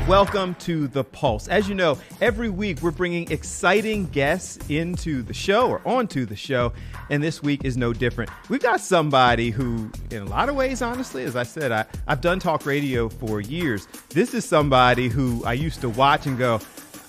Welcome to The Pulse. As you know, every week we're bringing exciting guests into the show or onto the show, and this week is no different. We've got somebody who, in a lot of ways, honestly, as I said, I've done talk radio for years. This is somebody who I used to watch and go,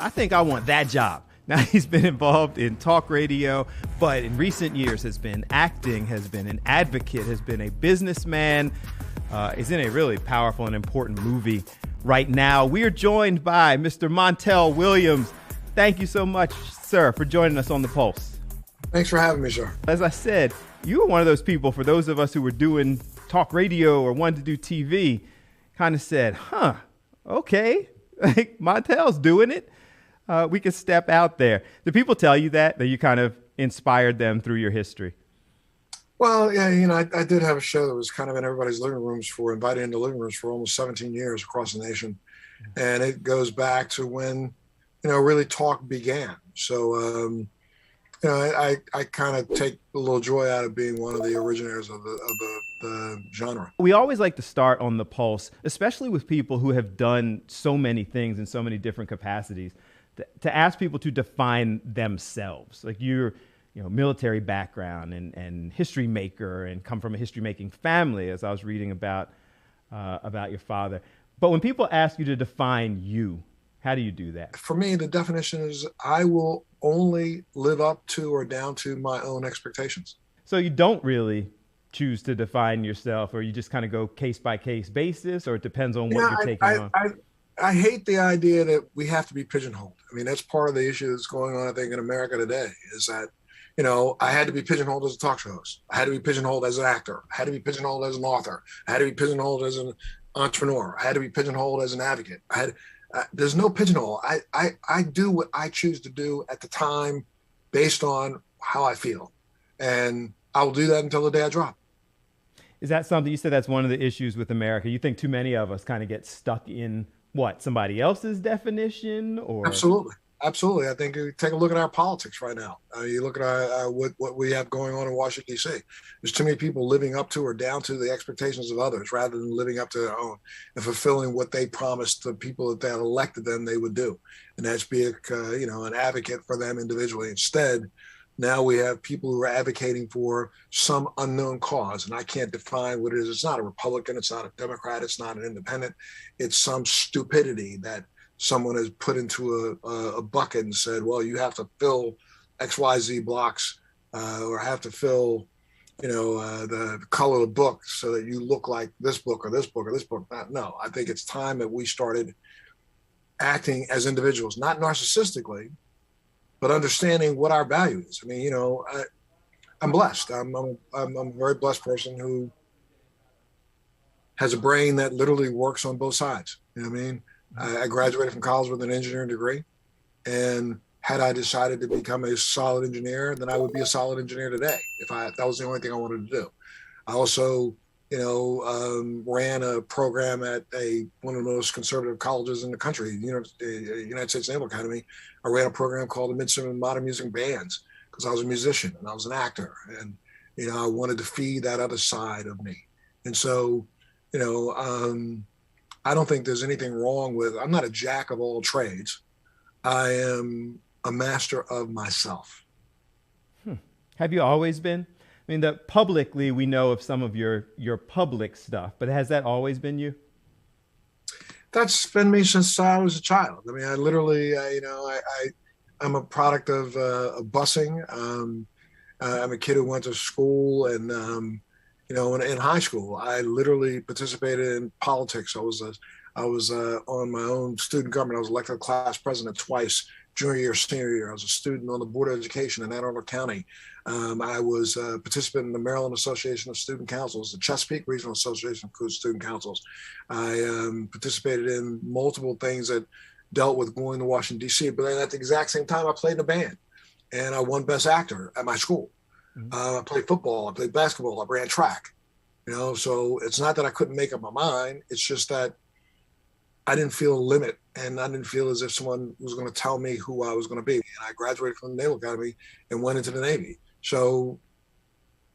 I think I want that job. Now, he's been involved in talk radio, but in recent years has been acting, has been an advocate, has been a businessman, is in a really powerful and important movie right now. We are joined by Mr. Montel Williams. Thank you so much, sir, for joining us on The Pulse. Thanks for having me, sir. As I said, you were one of those people, for those of us who were doing talk radio or wanted to do TV, kind of said, okay, like Montel's doing it. We can step out there. Do people tell you that you kind of inspired them through your history? Well, yeah, I did have a show that was kind of in everybody's living rooms invited into living rooms for almost 17 years across the nation. And it goes back to when, really talk began. So, I kind of take a little joy out of being one of the originators of the genre. We always like to start on The Pulse, especially with people who have done so many things in so many different capacities, to ask people to define themselves. Like you're, military background and history maker and come from a history making family, as I was reading about your father. But when people ask you to define you, how do you do that? For me, the definition is I will only live up to or down to my own expectations. So you don't really choose to define yourself, or you just kind of go case by case basis, or it depends on what you're taking on? I hate the idea that we have to be pigeonholed. I mean, that's part of the issue that's going on, I think, in America today, is that I had to be pigeonholed as a talk show host. I had to be pigeonholed as an actor. I had to be pigeonholed as an author. I had to be pigeonholed as an entrepreneur. I had to be pigeonholed as an advocate. There's no pigeonhole. I do what I choose to do at the time based on how I feel. And I will do that until the day I drop. Is that something, you said that's one of the issues with America? You think too many of us kind of get stuck in somebody else's definition? Or Absolutely. I think you take a look at our politics right now. You look at what we have going on in Washington, D.C. There's too many people living up to or down to the expectations of others rather than living up to their own and fulfilling what they promised the people that had elected them they would do. And that's be an advocate for them individually. Instead, now we have people who are advocating for some unknown cause, and I can't define what it is. It's not a Republican. It's not a Democrat. It's not an independent. It's some stupidity that someone has put into a bucket and said, well, you have to fill XYZ blocks or have to fill, the color of the book so that you look like this book or this book or this book. No, I think it's time that we started acting as individuals, not narcissistically, but understanding what our value is. I mean, I'm blessed. I'm a very blessed person who has a brain that literally works on both sides. You know what I mean? I graduated from college with an engineering degree, and had I decided to become a solid engineer, then I would be a solid engineer today. That was the only thing I wanted to do. I also, ran a program at one of the most conservative colleges in the country, United States Naval Academy. I ran a program called the Midsummer Modern Music Bands because I was a musician and I was an actor, and I wanted to feed that other side of me. And so, I don't think there's anything wrong with, I'm not a jack of all trades. I am a master of myself. Have you always been? I mean, publicly we know of some of your public stuff, but has that always been you? That's been me since I was a child. I mean, I literally, I'm a product of busing. I'm a kid who went to school and, in high school, I literally participated in politics. I was on my own student government. I was elected class president twice, junior year, senior year. I was a student on the Board of Education in Anne Arundel County. I was a participant in the Maryland Association of Student Councils, the Chesapeake Regional Association of Student Councils. I participated in multiple things that dealt with going to Washington, D.C. But then at the exact same time, I played in a band, and I won Best Actor at my school. I played football, I played basketball, I ran track, so it's not that I couldn't make up my mind. It's just that I didn't feel a limit, and I didn't feel as if someone was going to tell me who I was going to be. And I graduated from the Naval Academy and went into the Navy. So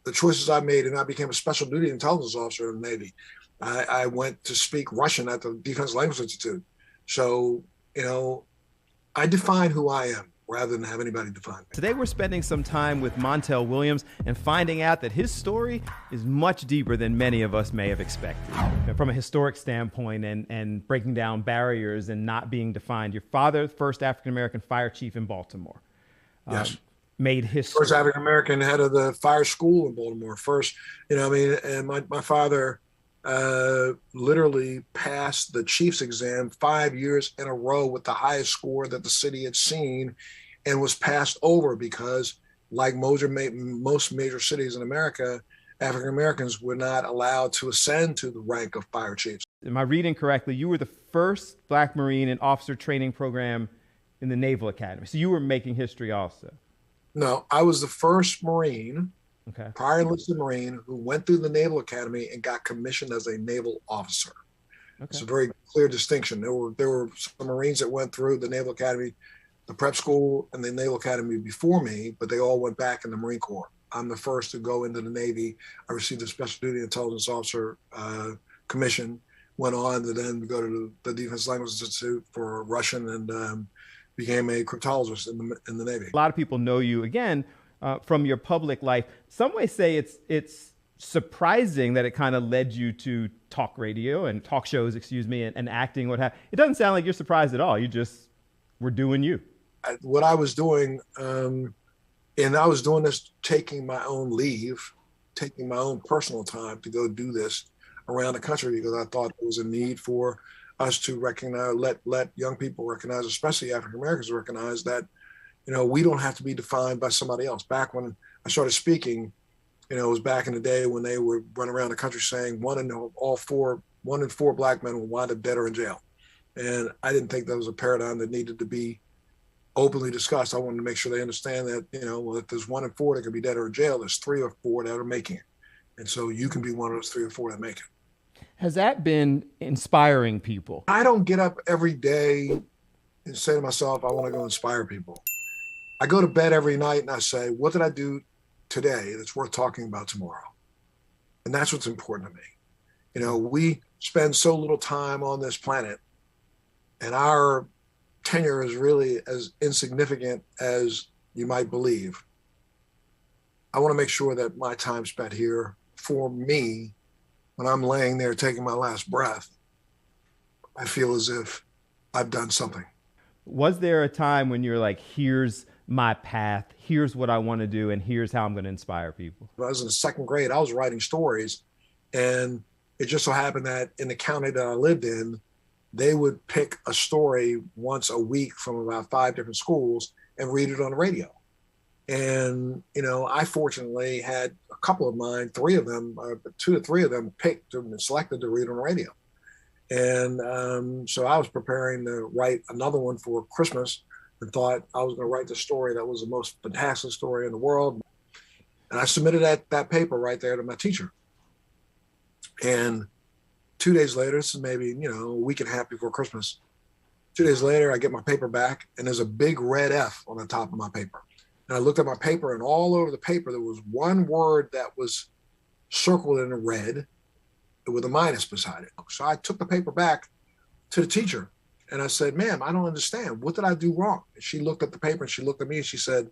the choices I made, and I became a special duty intelligence officer in the Navy. I went to speak Russian at the Defense Language Institute. So, I define who I am rather than have anybody define me. Today we're spending some time with Montel Williams and finding out that his story is much deeper than many of us may have expected. From a historic standpoint and breaking down barriers and not being defined. Your father, first African-American fire chief in Baltimore. Yes. Made history. First African-American head of the fire school in Baltimore. First, and my father literally passed the chief's exam 5 years in a row with the highest score that the city had seen, and was passed over because, like most major cities in America, African Americans were not allowed to ascend to the rank of fire chiefs. Am I reading correctly? You were the first Black Marine in officer training program in the Naval Academy. So you were making history also. No, I was the first Marine, okay, prior enlisted Marine, who went through the Naval Academy and got commissioned as a naval officer. Okay. It's a very clear distinction. There were some Marines that went through the Naval Academy, the prep school, and the Naval Academy before me, but they all went back in the Marine Corps. I'm the first to go into the Navy. I received a Special Duty Intelligence Officer commission, went on to then go to the Defense Language Institute for Russian, and became a cryptologist in the Navy. A lot of people know you, again, from your public life. Some may say it's surprising that it kind of led you to talk radio and talk shows, and acting, what have you. It doesn't sound like you're surprised at all. You just were doing you. What I was doing, and I was doing this taking my own leave, taking my own personal time to go do this around the country, because I thought there was a need for us to recognize, let young people recognize, especially African Americans recognize that, we don't have to be defined by somebody else. Back when I started speaking, it was back in the day when they would run around the country saying one in four Black men will wind up dead or in jail. And I didn't think that was a paradigm that needed to be openly discussed. I wanted to make sure they understand that, if there's 1 in 4 that could be dead or in jail, there's 3 or 4 that are making it. And so you can be one of those 3 or 4 that make it. Has that been inspiring people? I don't get up every day and say to myself, I want to go inspire people. I go to bed every night and I say, what did I do today that's worth talking about tomorrow? And that's what's important to me. We spend so little time on this planet, and our tenure is really as insignificant as you might believe. I want to make sure that my time spent here for me, when I'm laying there taking my last breath, I feel as if I've done something. Was there a time when you're like, here's my path, here's what I want to do, and here's how I'm going to inspire people? When I was in the 2nd grade, I was writing stories, and it just so happened that in the county that I lived in, they would pick a story once a week from about 5 different schools and read it on the radio. And, I fortunately had a couple of mine, 3 of them, 2 to 3 of them picked and selected to read on the radio. And so I was preparing to write another one for Christmas and thought I was going to write the story that was the most fantastic story in the world. And I submitted that paper right there to my teacher. And 2 days later, this is maybe, a week and a half before Christmas. 2 days later, I get my paper back, and there's a big red F on the top of my paper. And I looked at my paper, and all over the paper, there was one word that was circled in red with a minus beside it. So I took the paper back to the teacher, and I said, ma'am, I don't understand. What did I do wrong? And she looked at the paper, and she looked at me, and she said,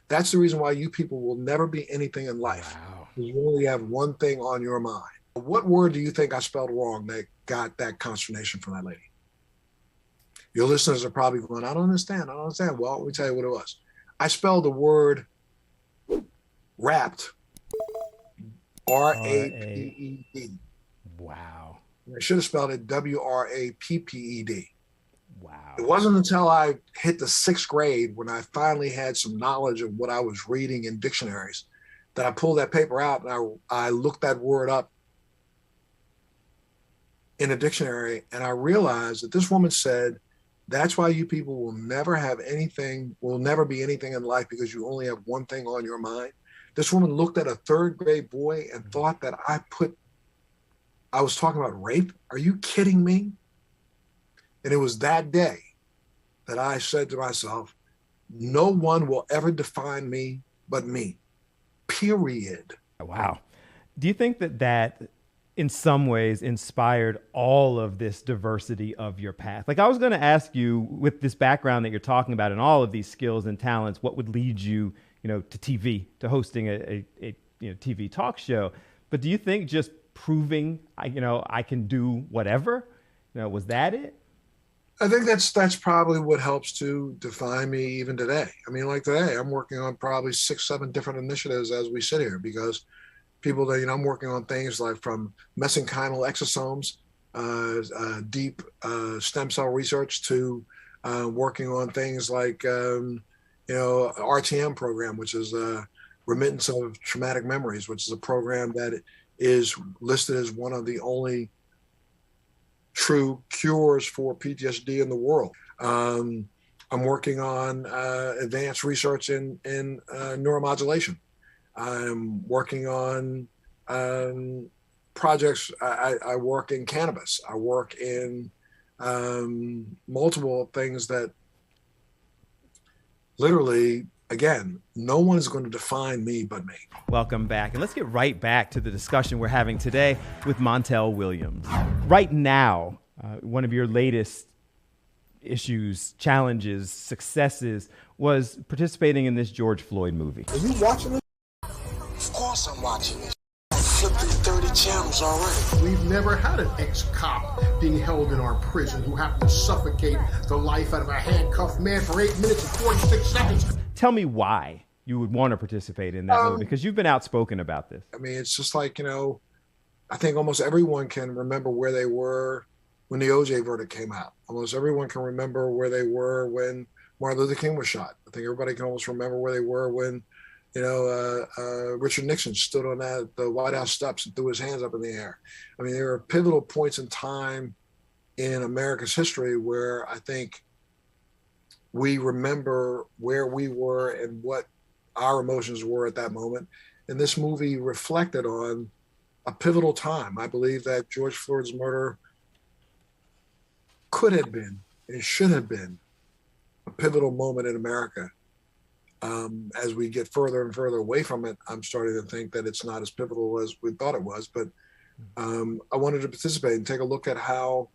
that's the reason why you people will never be anything in life. Wow. You only have one thing on your mind. What word do you think I spelled wrong that got that consternation from that lady? Your listeners are probably going, I don't understand. Well, let me tell you what it was. I spelled the word wrapped, R-A-P-E-D. Wow. I should have spelled it W-R-A-P-P-E-D. Wow. It wasn't until I hit the 6th grade when I finally had some knowledge of what I was reading in dictionaries that I pulled that paper out and I looked that word up in a dictionary, and I realized that this woman said, that's why you people will never be anything in life, because you only have one thing on your mind. This woman looked at a 3rd grade boy and thought that I was talking about rape. Are you kidding me? And it was that day that I said to myself, no one will ever define me but me, period. Wow. Do you think that in some ways inspired all of this diversity of your path? Like, I was going to ask you, with this background that you're talking about and all of these skills and talents, what would lead you, to TV, to hosting a TV talk show? But do you think just proving, I can do whatever, was that it? I think that's probably what helps to define me even today. I mean, like today, I'm working on probably 6, 7 different initiatives as we sit here, because people that, I'm working on things like from mesenchymal exosomes, deep stem cell research, to working on things like, RTM program, which is remittance of traumatic memories, which is a program that is listed as one of the only true cures for PTSD in the world. I'm working on advanced research in neuromodulation. I'm working on projects. I work in cannabis. I work in multiple things that literally, again, no one is going to define me but me. Welcome back. And let's get right back to the discussion we're having today with Montel Williams. Right now, one of your latest issues, challenges, successes was participating in this George Floyd movie. Are you watching this? Of course I'm watching this. I flipped through 30 channels already. We've never had an ex-cop being held in our prison who happened to suffocate the life out of a handcuffed man for 8 minutes and 46 seconds. Tell me why you would want to participate in that movie, because you've been outspoken about this. I mean, it's just like, I think almost everyone can remember where they were when the OJ verdict came out. Almost everyone can remember where they were when Martin Luther King was shot. I think everybody can almost remember where they were when, Richard Nixon stood on the White House steps and threw his hands up in the air. I mean, there are pivotal points in time in America's history where I think we remember where we were and what our emotions were at that moment. And this movie reflected on a pivotal time. I believe that George Floyd's murder could have been and should have been a pivotal moment in America. As we get further and further away from it, I'm starting to think that it's not as pivotal as we thought it was. But I wanted to participate and take a look at how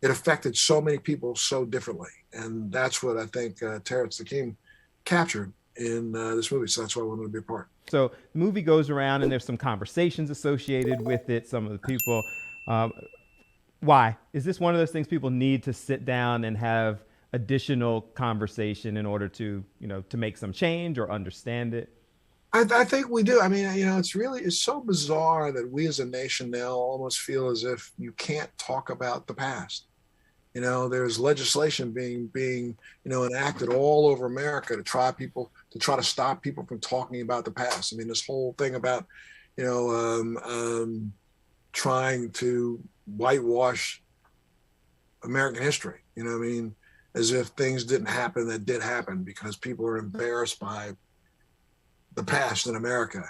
it affected so many people so differently. And that's what I think Terrence the King captured in this movie. So that's why I wanted to be a part. So the movie goes around and there's some conversations associated with it. Some of the people, why? Is this one of those things people need to sit down and have additional conversation in order to, to make some change or understand it? I think we do. I mean, it's so bizarre that we as a nation now almost feel as if you can't talk about the past. There's legislation being enacted all over America to try to stop people from talking about the past. I mean, this whole thing about, trying to whitewash American history, as if things didn't happen that did happen, because people are embarrassed by the past in America.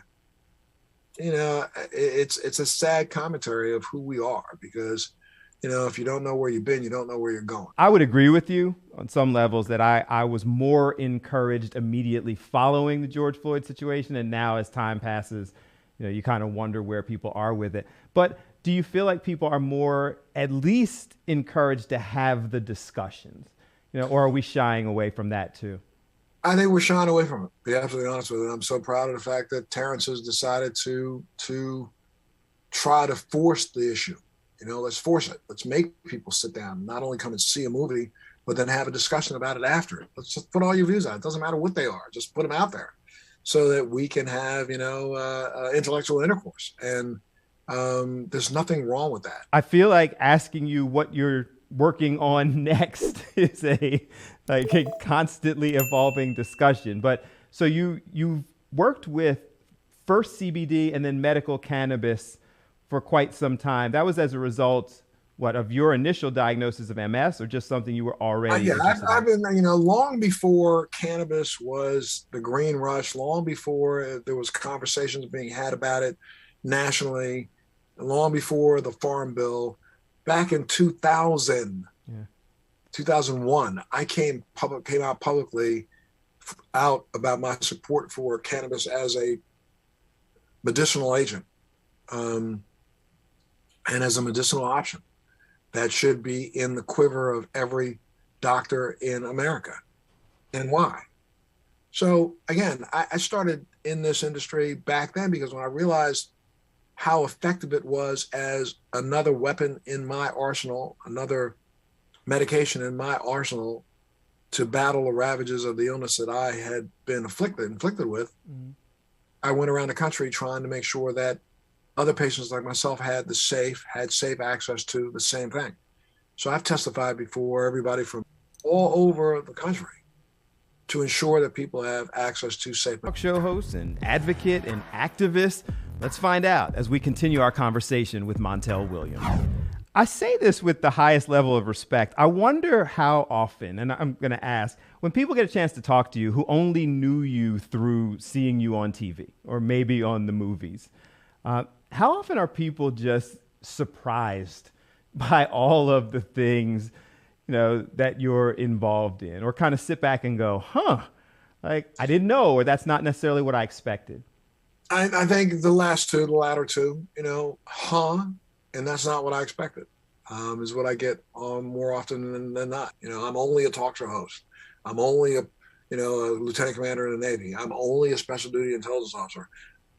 It's a sad commentary of who we are, because if you don't know where you've been, you don't know where you're going. I would agree with you on some levels that I was more encouraged immediately following the George Floyd situation. And now as time passes, you kind of wonder where people are with it. But do you feel like people are more at least encouraged to have the discussions, or are we shying away from that too? I think we're shying away from it, to be absolutely honest with you. I'm so proud of the fact that Terrence has decided to try to force the issue. Let's force it. Let's make people sit down, not only come and see a movie, but then have a discussion about it after. Let's just put all your views out. It doesn't matter what they are. Just put them out there so that we can have, intellectual intercourse. And there's nothing wrong with that. I feel like asking you what you're working on next is a constantly evolving discussion. But so you've worked with first CBD and then medical cannabis for quite some time. That was as a result, of your initial diagnosis of MS, or just something you were already interested I've been, long before cannabis was the green rush, long before there was conversations being had about it nationally, long before the Farm Bill, back in 2000, 2001, I came out publicly about my support for cannabis as a medicinal agent. and as a medicinal option that should be in the quiver of every doctor in America. And why? So again, I started in this industry back then because when I realized how effective it was as another weapon in my arsenal, another medication in my arsenal to battle the ravages of the illness that I had been inflicted with, I went around the country trying to make sure that other patients like myself had safe access to the same thing. So I've testified before everybody from all over the country to ensure that people have access to safe. Talk show host and advocate and activist. Let's find out as we continue our conversation with Montel Williams. I say this with the highest level of respect. I wonder how often, and I'm going to ask, when people get a chance to talk to you who only knew you through seeing you on TV or maybe on the movies, how often are people just surprised by all of the things, that you're involved in, or kind of sit back and go, like I didn't know, or that's not necessarily what I expected? I think the latter two, and that's not what I expected, is what I get more often than not. I'm only a talk show host. I'm only a lieutenant commander in the Navy. I'm only a special duty intelligence officer.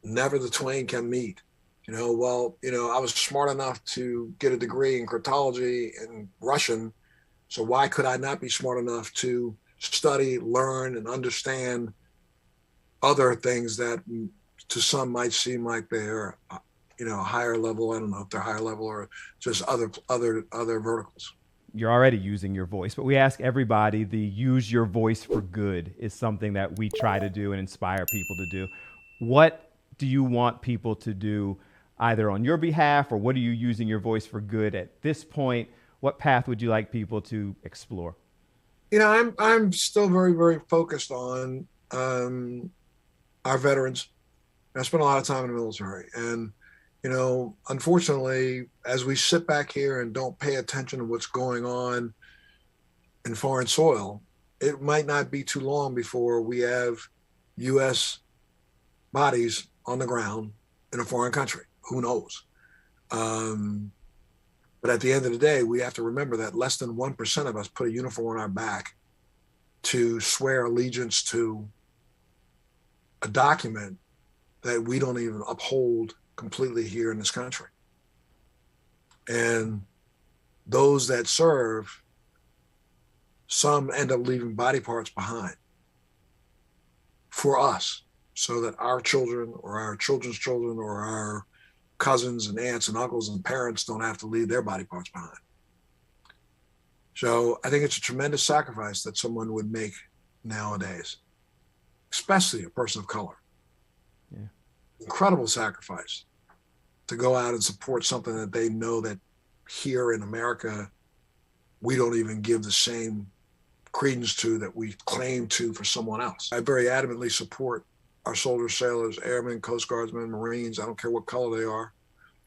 Never the twain can meet. I was smart enough to get a degree in cryptology and Russian. So why could I not be smart enough to study, learn, and understand other things that to some might seem like they're, higher level? I don't know if they're higher level or just other verticals. You're already using your voice, but we ask everybody, the use your voice for good is something that we try to do and inspire people to do. What do you want people to do either on your behalf, or what are you using your voice for good at this point? What path would you like people to explore? I'm still very, very focused on our veterans. I spent a lot of time in the military, and unfortunately, as we sit back here and don't pay attention to what's going on in foreign soil, it might not be too long before we have U.S. bodies on the ground in a foreign country. Who knows? But at the end of the day, we have to remember that less than 1% of us put a uniform on our back to swear allegiance to a document that we don't even uphold completely here in this country. And those that serve, some end up leaving body parts behind for us so that our children or our children's children or our cousins and aunts and uncles and parents don't have to leave their body parts behind. So I think it's a tremendous sacrifice that someone would make nowadays, especially a person of color. Yeah. Incredible sacrifice to go out and support something that they know that here in America, we don't even give the same credence to that we claim to for someone else. I very adamantly support our soldiers, sailors, airmen, Coast Guardsmen, Marines. I don't care what color they are.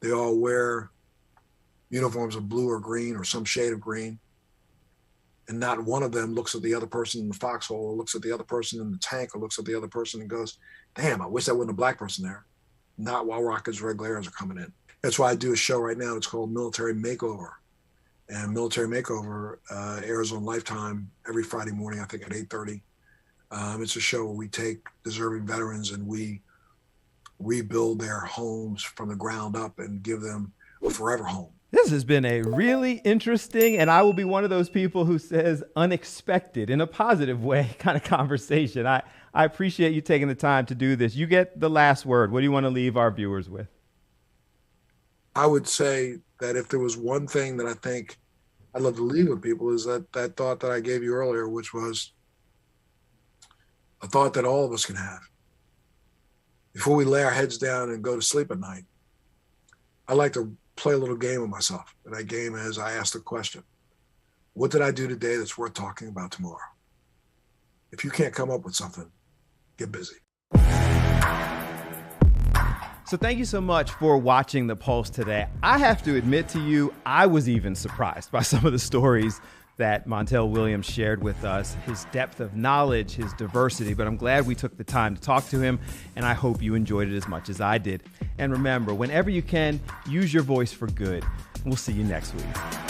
They all wear uniforms of blue or green or some shade of green. And not one of them looks at the other person in the foxhole or looks at the other person in the tank or looks at the other person and goes, damn, I wish that wasn't a black person there. Not while rockets, red glares are coming in. That's why I do a show right now. It's called Military Makeover. And Military Makeover airs on Lifetime every Friday morning, I think at 8:30. It's a show where we take deserving veterans and we rebuild their homes from the ground up and give them a forever home. This has been a really interesting, and I will be one of those people who says unexpected in a positive way kind of conversation. I appreciate you taking the time to do this. You get the last word. What do you want to leave our viewers with? I would say that if there was one thing that I think I'd love to leave with people is that thought that I gave you earlier, which was a thought that all of us can have. Before we lay our heads down and go to sleep at night, I like to play a little game with myself. And that game is I ask the question, what did I do today that's worth talking about tomorrow? If you can't come up with something, get busy. So thank you so much for watching The Pulse today. I have to admit to you, I was even surprised by some of the stories that Montel Williams shared with us, his depth of knowledge, his diversity, but I'm glad we took the time to talk to him, and I hope you enjoyed it as much as I did. And remember, whenever you can, use your voice for good. We'll see you next week.